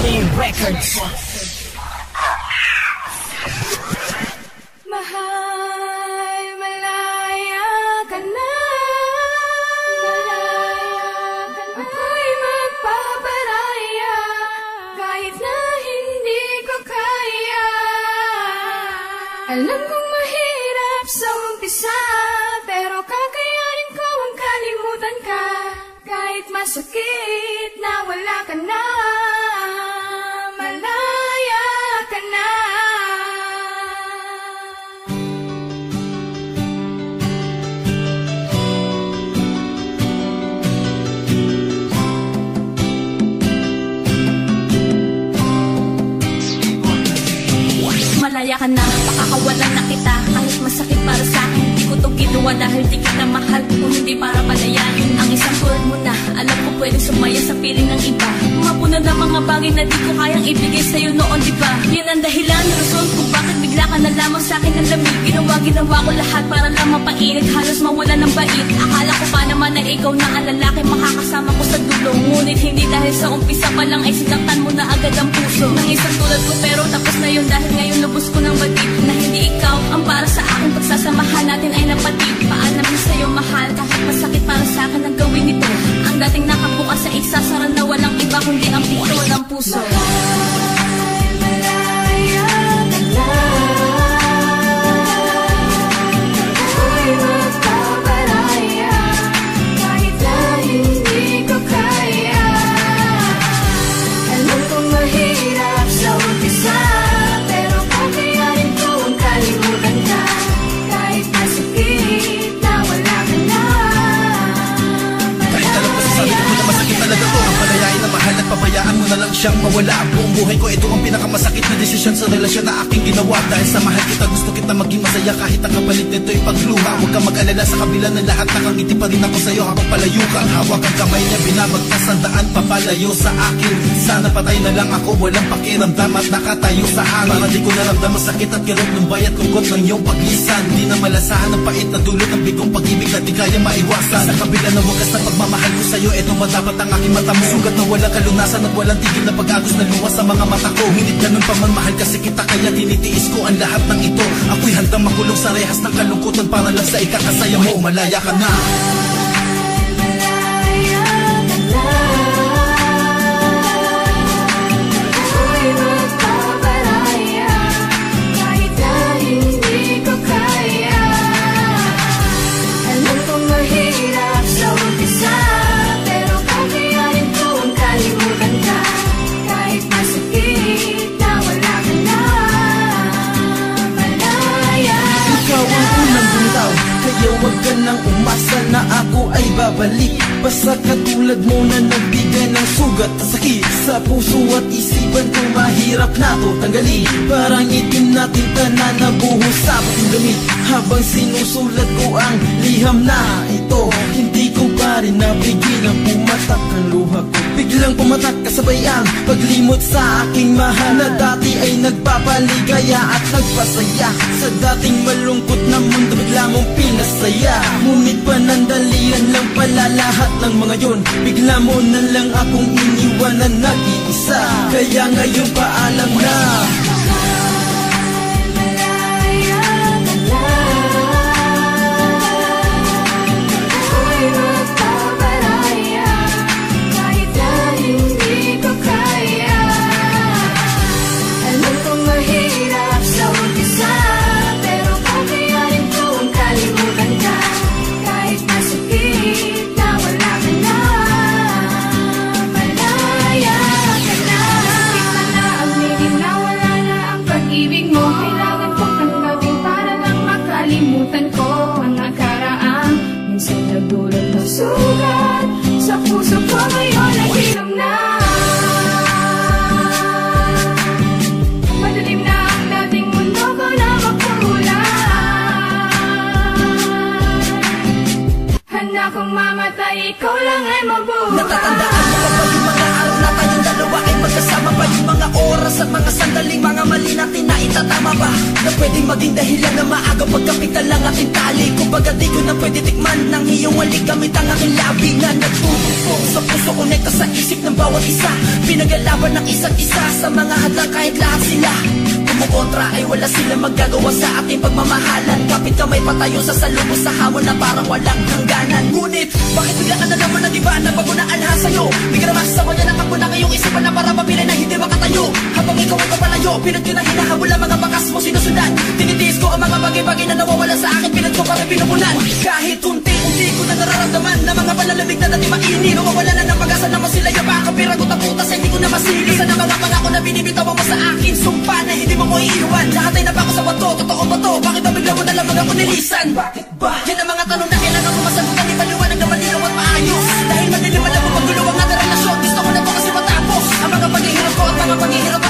King Records. Mahal, malaya ka na. Ako'y magpaparaya kahit na hindi ko kaya. Alam kong mahirap sa umpisa, pero kakayanin ko ang kalimutan ka. Kahit masakit na wala ka na, malaya ka na. Malaya ka na, pakakawalan na kita. Kahit masakit para sa akin, hindi ko to ginawa dahil di kita mahal. Kung hindi para palayain ang isang tulad mo na alam ko pwedeng sumaya sa piling ng iba. Mapunod na mga bagay na di ko kayang ibigay sa'yo noon, diba? Yan ang dahilan, rason kung bakit bigla ka na lamang sa'kin ang lamig. Ginawa ko lahat para lang mapainit, halos mawala ng bait. Akala ko pa naman na ikaw na ang lalaki makakasama ko sa dulo. Ngunit hindi, dahil sa umpisa pa lang ay sinaktan mo na agad ang puso ng isang tulad ko. Pero tapos na yun dahil ngayon lubos ko ng batid na hindi ikaw ang para sa akin. Pagsasamahan natin ay napatid. Paalam din sa'yo mahal, kahit masakit para sa akin ang gawin nito. Ang dating nakabukas sa isasara na walang iba kundi ang pito ng puso. Pabayaan mo na lang siyang mawala. Buong buhay ko ito ang pinakamasakit na desisyon sa relasyon na aking ginawa. Dahil sa mahal kita, gusto kita maging masaya kahit ang kapalit nito'y pagluha. Huwag kang mag-alala, sa kabila ng lahat nakangiti pa rin ako sa'yo habang palayo ka. Hawak ang kamay niya, binabagtas ang daan papalayo sa akin. Sana patay na lang ako, walang pakiramdam at nakatayo sa hangin. Para di ko naramdam ang sakit at kirot ng bayat lungkot ng iyong paglisan. Di na malasahan ang pait na dulot ng bigong pag-ibig na di kaya maiwasan. Sa kabila ng wagas na pagmamahal ko sa'yo, ito madapat ang aking mata mo. Sugat na walang kalunasan at walang tigil na pag-agos na luwas sa mga mata ko. Ngunit ganun pa man, mahal kasi kita, kaya tinitiis ko ang lahat ng ito. Ako'y handang makulong sa rehas ng kalungkutan para lang sa ikakasaya mo. Malaya ka na. Huwag ka nang umasa na ako ay babalik. Basta katulad mo na nagbigay ng sugat at sakit sa puso at isipan ko, mahirap na to tanggalin. Parang itim natin tanan na buhos sa ating damit. Habang sinusulat ko ang liham na ito, hindi ko pa rin nabigil ang pumatak ang luha ko. Biglang pumatak kasabay ang paglimot sa aking mahal na dati ay nagpapaligaya at nagpasaya. Sa dating malungkot na mundo bigla mong pinasaya. Ngunit panandalian lang pala lahat ng mga yun. Bigla mo na lang akong iniwan na nag-iisa. Kaya ngayon paalam na. Sugat sa puso ko ngayon ay hilom na. Madilim na ang dating mundo ko na makulay. Handa kong mamatay, ikaw lang ay mabuhay. Natatandaan mo pa ba yung mga araw na tayong dalawa ay magkasama pa? Yung mga oras at mga sandaling mga mali natin na itatama ba? pwedeng maging dahilan na maaga pagkapital lang aking tali. Kumbaga di ko na pwede tikman ng iyong walik gamit ang aking labi na nagtutupong sa puso, konekta sa isip ng bawat isa. Pinagalaban ng isa't isa sa mga hadlang kahit lahat sila kumukontra ay wala silang magagawa sa ating pagmamahalan. Kapit kamay patayo sa salubos sa hamon na parang walang hangganan. Ngunit bakit bigla ka na naman na diba nabago na alha sa'yo? Di ka naman sa kanya nakakbo na ngayong isipan na para mapilay na hindi makatayo. Habang ikaw ay papalayo, pinag ko na hinahabol ang mga bakas mo sinusundan. Tinitiis ko ang mga bagay-bagay na nawawala sa akin, pinag ko para pinupunan. Kahit unti-unti ko na nararamdaman na mga palalamig na dati mainit. Nawawala na ng pag-asa na masilaya pa ako, piragot ang putas ay hindi ko na masili. Sana mga pangako na binibitawan mo sa akin, sumpa na hindi mo iiwan. Lahat ay napako sa bato, totoo ba to? Bakit ba bigla mo na lang mga kunilisan? Bakit ba? Yan ang mga tanong na kailangan ko masagutan. Di paliwanag na malinaw at maayos. Dahil madilim alam mo paggulo ang ating relasyon. Gusto ko na to kasi matapos ang mga paghihirap ko at mga paghihirap